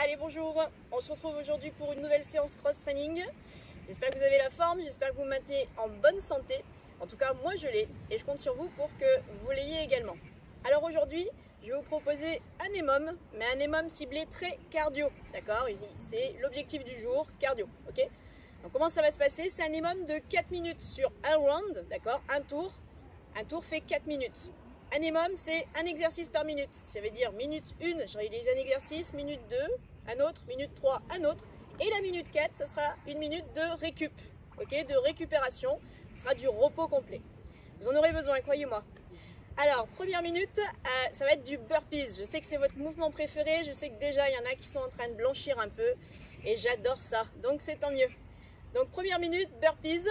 Allez, bonjour, on se retrouve aujourd'hui pour une nouvelle séance cross-training. J'espère que vous avez la forme, j'espère que vous vous maintenez en bonne santé. En tout cas, moi je l'ai et je compte sur vous pour que vous l'ayez également. Alors aujourd'hui, je vais vous proposer un EMOM, mais un EMOM ciblé très cardio, d'accord? C'est l'objectif du jour, cardio, ok? Donc comment ça va se passer? C'est un EMOM de 4 minutes sur un round, d'accord? Un tour fait 4 minutes. Un EMOM, c'est un exercice par minute. Ça veut dire minute 1, je réalise un exercice, minute 2, un autre, minute 3, un autre. Et la minute 4, ça sera une minute de récup, ok, de récupération. Ce sera du repos complet. Vous en aurez besoin, croyez-moi. Alors, première minute, ça va être du burpees. Je sais que c'est votre mouvement préféré. Je sais que déjà, il y en a qui sont en train de blanchir un peu. Et j'adore ça. Donc, c'est tant mieux. Donc, première minute, burpees.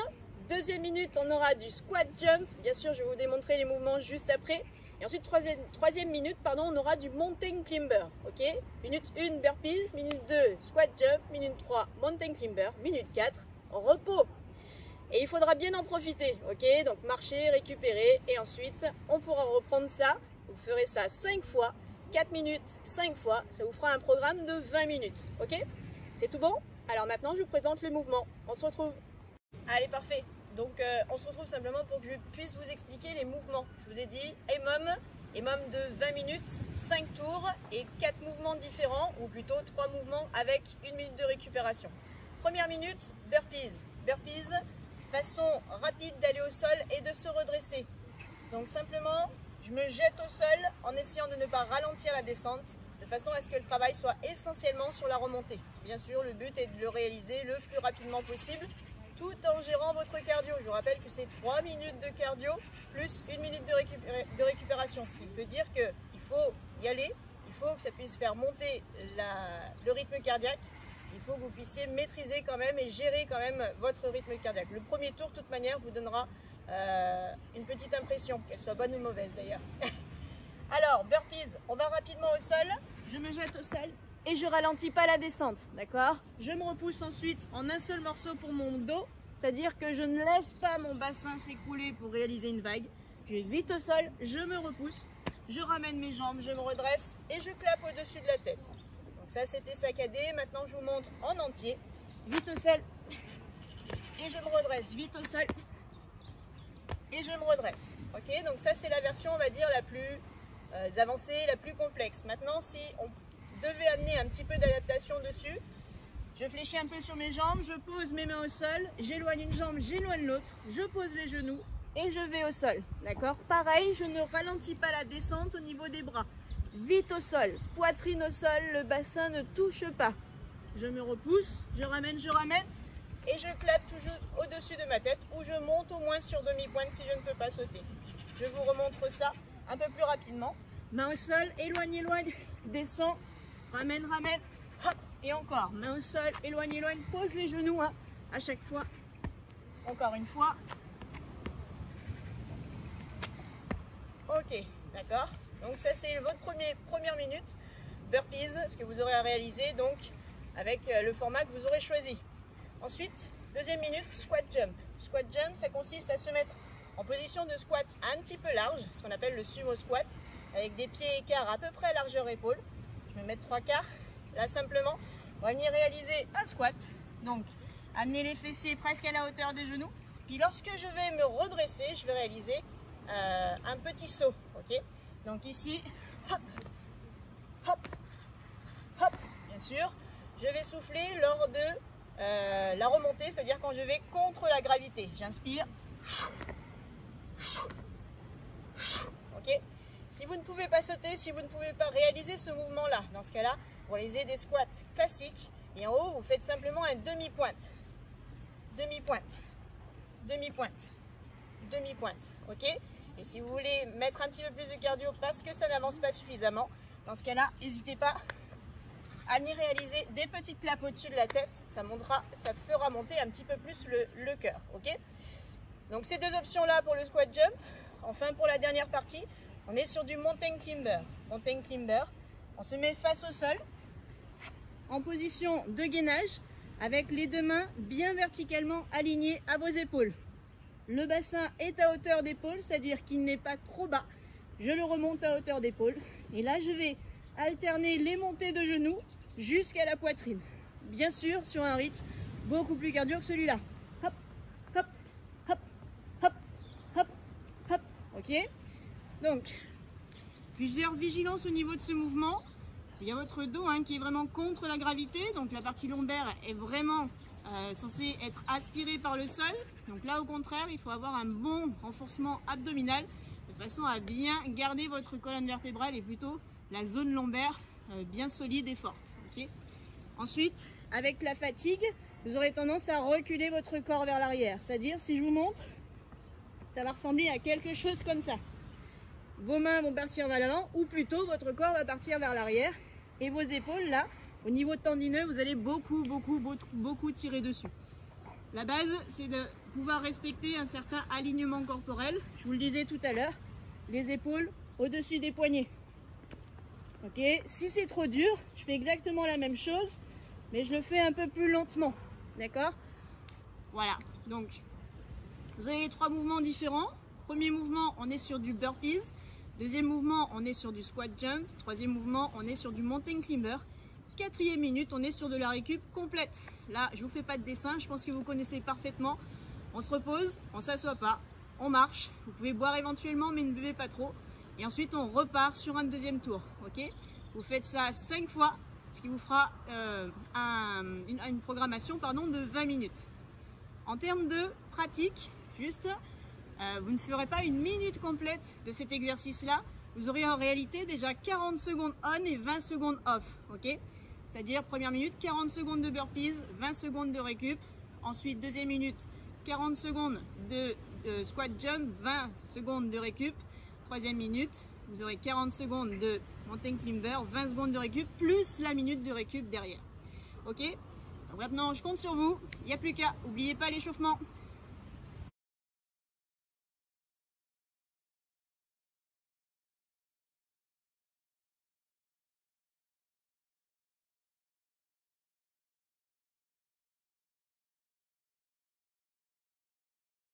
Deuxième minute, on aura du squat jump. Bien sûr, je vais vous démontrer les mouvements juste après. Et ensuite, troisième minute, on aura du mountain climber. Ok, minute 1, burpees. Minute 2, squat jump. Minute 3, mountain climber. Minute 4, repos. Et il faudra bien en profiter. Ok, donc marcher, récupérer. Et ensuite, on pourra reprendre ça. Vous ferez ça 5 fois. 4 minutes, 5 fois. Ça vous fera un programme de 20 minutes. Ok, c'est tout bon? Alors maintenant, je vous présente le mouvement. On se retrouve. Allez, parfait. Donc on se retrouve simplement pour que je puisse vous expliquer les mouvements. Je vous ai dit EMOM de 20 minutes, 5 tours et 4 mouvements différents, ou plutôt 3 mouvements avec 1 minute de récupération. Première minute, burpees. Burpees, façon rapide d'aller au sol et de se redresser. Donc simplement, je me jette au sol en essayant de ne pas ralentir la descente, de façon à ce que le travail soit essentiellement sur la remontée. Bien sûr, le but est de le réaliser le plus rapidement possible, tout en gérant votre cardio. Je vous rappelle que c'est 3 minutes de cardio plus 1 minute de récupération, ce qui veut dire qu'il faut y aller, il faut que ça puisse faire monter le rythme cardiaque, il faut que vous puissiez maîtriser quand même et gérer quand même votre rythme cardiaque. Le premier tour, de toute manière, vous donnera une petite impression, qu'elle soit bonne ou mauvaise d'ailleurs. Alors, burpees, on va rapidement au sol, je me jette au sol. Et je ralentis pas la descente, d'accord? Je me repousse ensuite en un seul morceau pour mon dos, c'est-à-dire que je ne laisse pas mon bassin s'écrouler pour réaliser une vague. Je vais vite au sol, je me repousse, je ramène mes jambes, je me redresse et je clappe au-dessus de la tête. Donc ça, c'était saccadé. Maintenant, je vous montre en entier. Vite au sol et je me redresse. Vite au sol et je me redresse. Ok, donc ça, c'est la version, on va dire, la plus avancée, la plus complexe. Maintenant, si on devais amener un petit peu d'adaptation dessus, je fléchis un peu sur mes jambes, je pose mes mains au sol, j'éloigne une jambe, j'éloigne l'autre, je pose les genoux et je vais au sol, d'accord? Pareil, je ne ralentis pas la descente au niveau des bras, vite au sol, poitrine au sol, le bassin ne touche pas, je me repousse, je ramène et je clappe toujours au-dessus de ma tête, ou je monte au moins sur demi-pointe si je ne peux pas sauter. Je vous remontre ça un peu plus rapidement. Main au sol, éloigne, descend, ramène, hop, et encore, main au sol, éloigne, pose les genoux à chaque fois, encore une fois. Ok, d'accord, donc ça c'est votre première minute burpees, ce que vous aurez à réaliser donc avec le format que vous aurez choisi. Ensuite, deuxième minute, squat jump. Squat jump, ça consiste à se mettre en position de squat un petit peu large, ce qu'on appelle le sumo squat, avec des pieds écarts à peu près à largeur épaule. Je vais mettre 3/4. Là simplement, on va venir réaliser un squat. Donc, amener les fessiers presque à la hauteur des genoux. Puis lorsque je vais me redresser, je vais réaliser un petit saut. Ok. Donc ici, hop, hop, hop. Bien sûr, je vais souffler lors de la remontée, c'est-à-dire quand je vais contre la gravité. J'inspire. Ok. Si vous ne pouvez pas sauter, si vous ne pouvez pas réaliser ce mouvement-là, dans ce cas-là, vous réalisez des squats classiques. Et en haut, vous faites simplement un demi-pointe. Demi-pointe. Demi-pointe. Demi-pointe. Ok? Et si vous voulez mettre un petit peu plus de cardio parce que ça n'avance pas suffisamment, dans ce cas-là, n'hésitez pas à venir réaliser des petites claps au-dessus de la tête. Ça fera monter un petit peu plus le cœur. Ok? Donc ces deux options-là pour le squat jump. Enfin, pour la dernière partie, on est sur du mountain climber. Mountain climber, on se met face au sol, en position de gainage, avec les deux mains bien verticalement alignées à vos épaules. Le bassin est à hauteur d'épaule, c'est-à-dire qu'il n'est pas trop bas. Je le remonte à hauteur d'épaule. Et là, je vais alterner les montées de genoux jusqu'à la poitrine. Bien sûr, sur un rythme beaucoup plus cardio que celui-là. Hop, hop, hop, hop, hop, hop. Ok? Donc, plusieurs vigilances au niveau de ce mouvement. Il y a votre dos qui est vraiment contre la gravité. Donc, la partie lombaire est vraiment censée être aspirée par le sol. Donc là, au contraire, il faut avoir un bon renforcement abdominal de façon à bien garder votre colonne vertébrale et plutôt la zone lombaire bien solide et forte. Okay. Ensuite, avec la fatigue, vous aurez tendance à reculer votre corps vers l'arrière. C'est-à-dire, si je vous montre, ça va ressembler à quelque chose comme ça. Vos mains vont partir vers l'avant ou plutôt votre corps va partir vers l'arrière. Et vos épaules, là, au niveau tendineux, vous allez beaucoup tirer dessus. La base, c'est de pouvoir respecter un certain alignement corporel. Je vous le disais tout à l'heure, les épaules au-dessus des poignets. Ok, si c'est trop dur, je fais exactement la même chose, mais je le fais un peu plus lentement. D'accord? Voilà, donc vous avez les 3 mouvements différents. Premier mouvement, on est sur du burpees. Deuxième mouvement, on est sur du squat jump. Troisième mouvement, on est sur du mountain climber. Quatrième minute, on est sur de la récup complète. Là, je vous fais pas de dessin, je pense que vous connaissez parfaitement. On se repose, on s'assoit pas, on marche. Vous pouvez boire éventuellement, mais ne buvez pas trop. Et ensuite, on repart sur un deuxième tour. Ok? Vous faites ça 5 fois, ce qui vous fera une programmation de 20 minutes. En termes de pratique, juste, vous ne ferez pas une minute complète de cet exercice-là. Vous aurez en réalité déjà 40 secondes on et 20 secondes off. Ok? C'est-à-dire, première minute, 40 secondes de burpees, 20 secondes de récup. Ensuite, deuxième minute, 40 secondes de squat jump, 20 secondes de récup. Troisième minute, vous aurez 40 secondes de mountain climber, 20 secondes de récup, plus la minute de récup derrière. Ok? Donc maintenant, je compte sur vous. Il n'y a plus qu'à. N'oubliez pas l'échauffement.